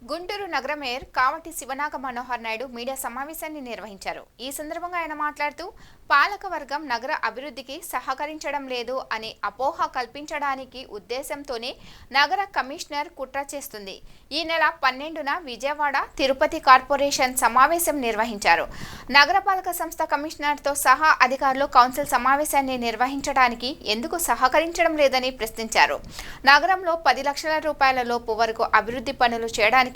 గుంటూరు నగర mayor Kavati Sivanaga Manohar Naidu media సమావేశాన్ని నిర్వహించారు. ఈ సందర్భంగా ఆయన మాట్లాడుతూ పాలకవర్గం నగర అభివృద్ధికి సహకరించడం లేదు అని అపోహ కల్పించడానికి ఉద్దేశంతోనే నగర కమిషనర్ కుట్ర చేస్తుంది. ఈ నెల 12న విజయవాడ తిరుపతి కార్పొరేషన్ సమావేశం నిర్వహించారు. నగరపాలక సంస్థ కమిషనర్తో సహా అధికారులు కౌన్సిల్ సమావేశాన్ని నిర్వహించడానికి ఎందుకు సహకరించడం లేదని ప్రశ్నించారు. నగరంలో 10 లక్షల రూపాయల లోపు వరకు అభివృద్ధి పనులు చేయడానికి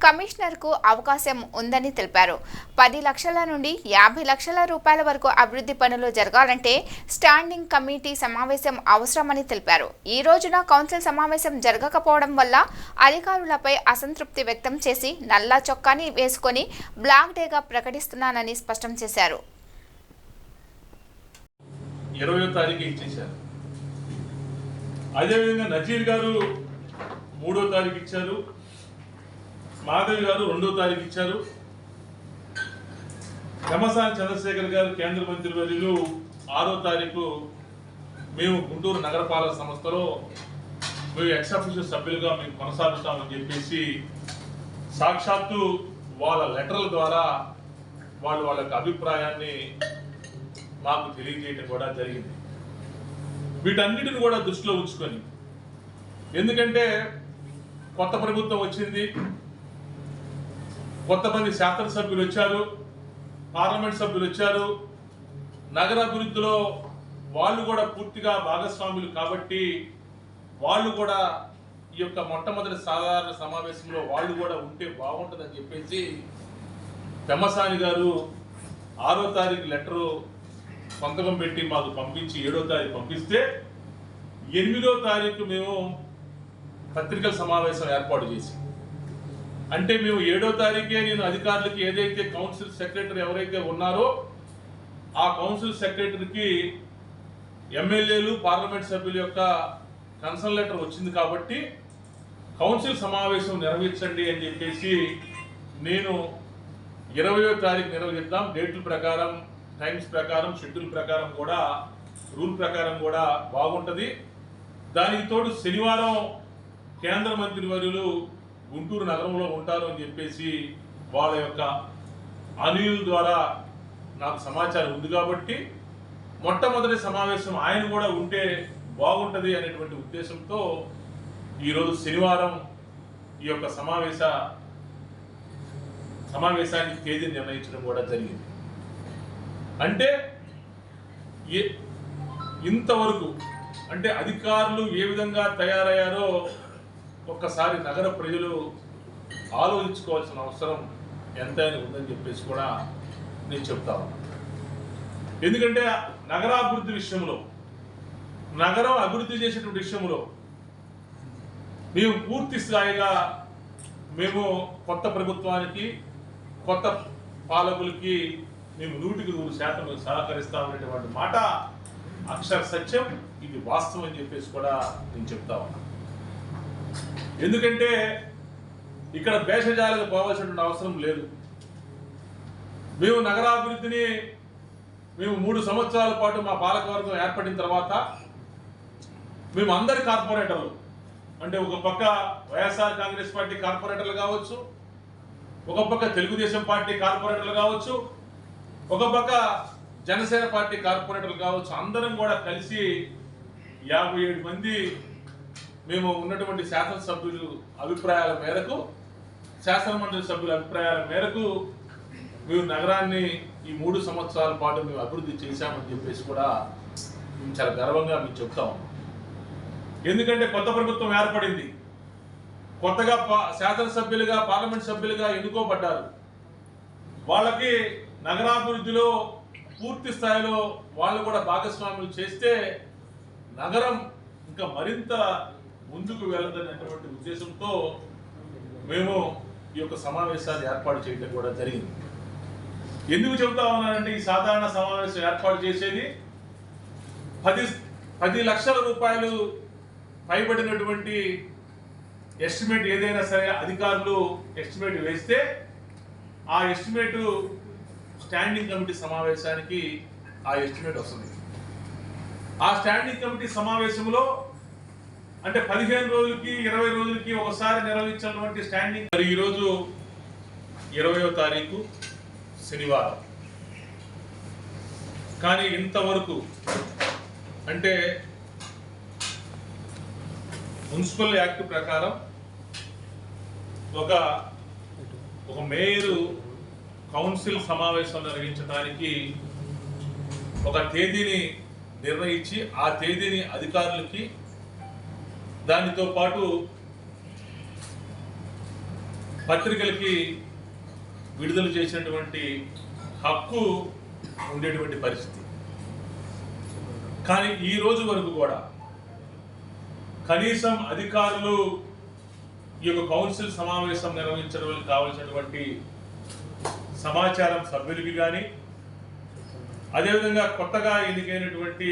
కమిషనర్కు అవకాశం ఉందని తెలిపారు. 10 లక్షల నుండి 50 లక్షల రూపాయల వరకు అభివృద్ధి పనులు జరగాలంటే స్టాండింగ్ కమిటీ సమావేశం అవసరమని తెలిపారు. ఈ రోజున కౌన్సిల్ సమావేశం జరగకపోవడం వల్ల అధికారులపై అసంతృప్తి వ్యక్తం చేసి నల్ల చొక్కాని వేసుకొని బ్లాక్ డేగా ప్రకటిస్తున్నానని స్పష్టం చేశారు. 20వ తారీఖు ఇచ్చేశారు. అదేవిధంగా నజీర్ గారు 3వ తారీఖు ఇచ్చారు. మాధవి గారు 2వ తారీఖు ఇచ్చారు. పెమ్మసాని చంద్రశేఖర్ గారు కేంద్ర మంత్రి వర్యులు 6వ తారీఖు మేము గుంటూరు నగరపాలక సంస్థలో మేము ఎక్స్ అఫీషియల్ సభ్యులుగా మేము కొనసాగుతామని చెప్పేసి సాక్షాత్తు వాళ్ళ లెటర్ల ద్వారా వాళ్ళ యొక్క అభిప్రాయాన్ని మాకు తెలియజేయడం కూడా జరిగింది. వీటన్నిటిని కూడా దృష్టిలో ఉంచుకొని, ఎందుకంటే కొత్త ప్రభుత్వం వచ్చింది, కొంతమంది శాసనసభ్యులు వచ్చారు, పార్లమెంట్ సభ్యులు వచ్చారు, నగర అభివృద్ధిలో వాళ్ళు కూడా పూర్తిగా భాగస్వాములు కాబట్టి వాళ్ళు కూడా ఈ యొక్క మొట్టమొదటి సాధారణ సమావేశంలో వాళ్ళు కూడా ఉంటే బాగుంటుందని చెప్పేసి పెమ్మసాని గారు 6వ తారీఖు లెటరు సంతకం పెట్టి మాకు పంపించి 7వ తారీఖు పంపిస్తే 8వ తారీఖు మేము పత్రికల సమావేశం ఏర్పాటు చేసి, అంటే మేము 7వ తారీఖే నేను అధికారులకి ఏదైతే కౌన్సిల్ సెక్రటరీ ఎవరైతే ఉన్నారో ఆ కౌన్సిల్ సెక్రటరీకి ఎమ్మెల్యేలు పార్లమెంట్ సభ్యుల యొక్క కన్సర్న్ లెటర్ వచ్చింది కాబట్టి కౌన్సిల్ సమావేశం నిర్వహించండి అని చెప్పేసి నేను 20వ తారీఖు నిర్వహిద్దాం, డేట్ల ప్రకారం, టైమ్స్ ప్రకారం, షెడ్యూల్ ప్రకారం కూడా, రూల్ ప్రకారం కూడా బాగుంటుంది. దానికి తోడు శనివారం కేంద్ర మంత్రి వర్యులు గుంటూరు నగరంలో ఉంటారు అని చెప్పేసి వాళ్ళ యొక్క అనుయుల ద్వారా నాకు సమాచారం ఉంది కాబట్టి మొట్టమొదటి సమావేశం ఆయన కూడా ఉంటే బాగుంటుంది అనేటువంటి ఉద్దేశంతో ఈరోజు శనివారం ఈ యొక్క సమావేశానికి తేదీ నిర్ణయించడం కూడా జరిగింది. అంటే ఇంతవరకు అంటే అధికారులు ఏ విధంగా తయారయ్యారో ఒక్కసారి నగర ప్రజలు ఆలోచించుకోవాల్సిన అవసరం ఎంతైనా ఉందని చెప్పేసి కూడా నేను చెప్తా ఉన్నాను. ఎందుకంటే నగరాభివృద్ధి విషయంలో, నగరం అభివృద్ధి చేసేటువంటి విషయంలో మేము పూర్తి స్థాయిగా మేము కొత్త ప్రభుత్వానికి, కొత్త పాలకులకి మేము 100% సహకరిస్తామనేటువంటి మాట అక్షర సత్యం, ఇది వాస్తవం అని చెప్పేసి కూడా నేను చెప్తా ఉన్నాను. ఎందుకంటే ఇక్కడ భేషజాలకు పోవాల్సినటువంటి అవసరం లేదు. మేము నగరాభివృద్ధిని మేము 3 సంవత్సరాల పాటు మా పాలకవర్గం ఏర్పడిన తర్వాత మేము అందరి కార్పొరేటర్లు, అంటే ఒక పక్క వైఎస్ఆర్ కాంగ్రెస్ పార్టీ కార్పొరేటర్లు కావచ్చు, ఒక పక్క తెలుగుదేశం పార్టీ కార్పొరేటర్లు కావచ్చు, ఒక పక్క జనసేన పార్టీ కార్పొరేటర్లు కావచ్చు, అందరం కూడా కలిసి 57 మంది మేము ఉన్నటువంటి శాసనసభ్యులు అభిప్రాయాల మేరకు, శాసనమండలి సభ్యుల అభిప్రాయాల మేరకు మేము నగరాన్ని ఈ 3 సంవత్సరాల పాటు మేము అభివృద్ధి చేశామని చెప్పేసి కూడా మేము చాలా గర్వంగా మేము చెప్తాము. ఎందుకంటే కొత్త ప్రభుత్వం ఏర్పడింది, కొత్తగా శాసనసభ్యులుగా, పార్లమెంట్ సభ్యులుగా ఎన్నుకోబడ్డారు. వాళ్ళకి నగరాభివృద్ధిలో పూర్తి స్థాయిలో వాళ్ళు కూడా భాగస్వాములు చేస్తే నగరం ఇంకా మరింత ముందుకు వెళ్ళదనేటువంటి ఉద్దేశంతో మేము ఈ యొక్క సమావేశాన్ని ఏర్పాటు చేయడం కూడా జరిగింది. ఎందుకు చెబుతా ఉన్నానంటే ఈ సాధారణ సమావేశం ఏర్పాటు చేసేది 10 లక్షల రూపాయలు పైబడినటువంటి ఎస్టిమేట్ ఏదైనా సరే అధికారులు ఎస్టిమేట్ వేస్తే ఆ ఎస్టిమేటు స్టాండింగ్ కమిటీ సమావేశానికి ఆ ఎస్టిమేట్ వస్తుంది. ఆ స్టాండింగ్ కమిటీ సమావేశంలో అంటే 15 రోజులకి 20 రోజులకి ఒకసారి నిర్వహించినటువంటి స్టాండింగ్. మరి ఈరోజు 20వ తారీఖు శనివారం, కానీ ఇంతవరకు అంటే మున్సిపల్ యాక్ట్ ప్రకారం ఒక మేయరు కౌన్సిల్ సమావేశం నిర్వహించడానికి ఒక తేదీని నిర్ణయించి ఆ తేదీని అధికారులకి దానితో పాటు పత్రికలకి విడుదల చేసినటువంటి హక్కు ఉండేటువంటి పరిస్థితి. కానీ ఈ రోజు వరకు కూడా కనీసం అధికారులు ఈ యొక్క కౌన్సిల్ సమావేశం నిర్వహించడం కావాల్సినటువంటి సమాచారం సభ్యులకి కానీ, అదేవిధంగా కొత్తగా ఎన్నికైనటువంటి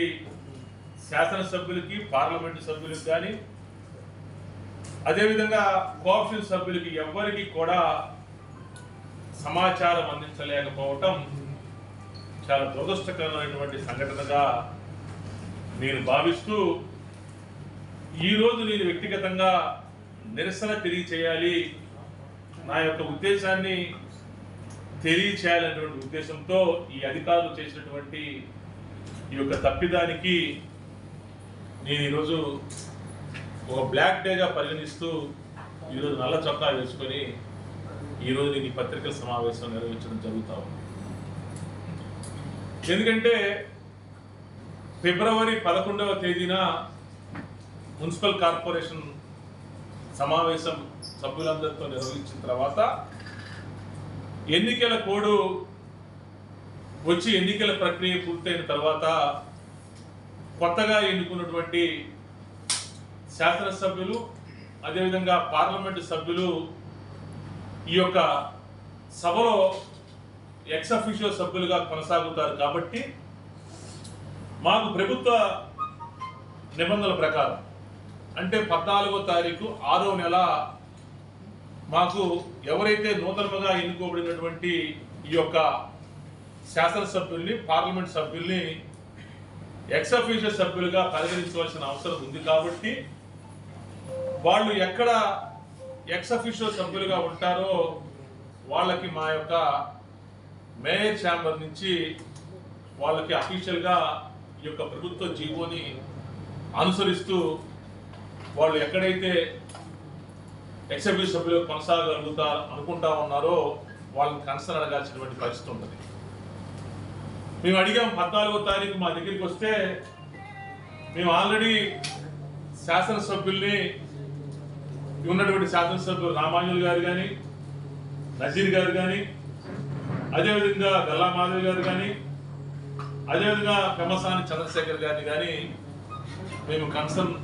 శాసనసభ్యులకి, పార్లమెంటు సభ్యులకు కానీ, అదేవిధంగా కోఆప్షన్ సభ్యులకి ఎవ్వరికి కూడా సమాచారం అందించలేకపోవటం చాలా దురదృష్టకరమైనటువంటి సంఘటనగా నేను భావిస్తూ, ఈరోజు నేను వ్యక్తిగతంగా నిరసన తెలియచేయాలి, నా యొక్క ఉద్దేశాన్ని తెలియచేయాలనేటువంటి ఉద్దేశంతో ఈ అధికారులు చేసినటువంటి ఈ యొక్క తప్పిదానికి నేను ఈరోజు ఒక బ్లాక్ డేగా పరిగణిస్తూ ఈరోజు నల్ల చొక్కా వేసుకొని ఈరోజు నేను ఈ పత్రికల సమావేశం నిర్వహించడం జరుగుతా ఉంది. ఎందుకంటే ఫిబ్రవరి 11వ తేదీన మున్సిపల్ కార్పొరేషన్ సమావేశం సభ్యులందరితో నిర్వహించిన తర్వాత ఎన్నికల కోడ్ వచ్చి ఎన్నికల ప్రక్రియ పూర్తయిన తర్వాత కొత్తగా ఎన్నుకున్నటువంటి శాసనసభ్యులు, అదేవిధంగా పార్లమెంటు సభ్యులు ఈ యొక్క సభలో ఎక్స్ అఫీషియో సభ్యులుగా కొనసాగుతారు. కాబట్టి మాకు ప్రభుత్వ నిబంధనల ప్రకారం అంటే 14వ తారీఖు 6వ నెల మాకు ఎవరైతే నూతనంగా ఎన్నుకోబడినటువంటి ఈ యొక్క శాసనసభ్యుల్ని, పార్లమెంట్ సభ్యుల్ని ఎక్స్ అఫీషియో సభ్యులుగా పరిగణించవలసిన అవసరం ఉంది. కాబట్టి వాళ్ళు ఎక్కడ ఎక్స్ అఫీషియో సభ్యులుగా ఉంటారో వాళ్ళకి మా యొక్క మేయర్ ఛాంబర్ నుంచి వాళ్ళకి అఫీషియల్గా ఈ యొక్క ప్రభుత్వ జీవోని అనుసరిస్తూ వాళ్ళు ఎక్కడైతే ఎక్స్ అఫీషియో సభ్యులు కొనసాగలుగుతారు అనుకుంటా ఉన్నారో వాళ్ళని కన్సర్న్ అడగాల్సినటువంటి పరిస్థితి ఉంటుంది. మేము అడిగాం 14వ తారీఖు మా దగ్గరికి వస్తే మేము ఆల్రెడీ శాసనసభ్యుల్ని ఉన్నటువంటి శాసనసభ్యులు రామాంజులు గారు కానీ, నజీర్ గారు కానీ, అదేవిధంగా గల్లా మాధవ్ గారు కానీ, అదేవిధంగా పెమ్మసాని చంద్రశేఖర్ గారిని కానీ మేము కన్సర్న్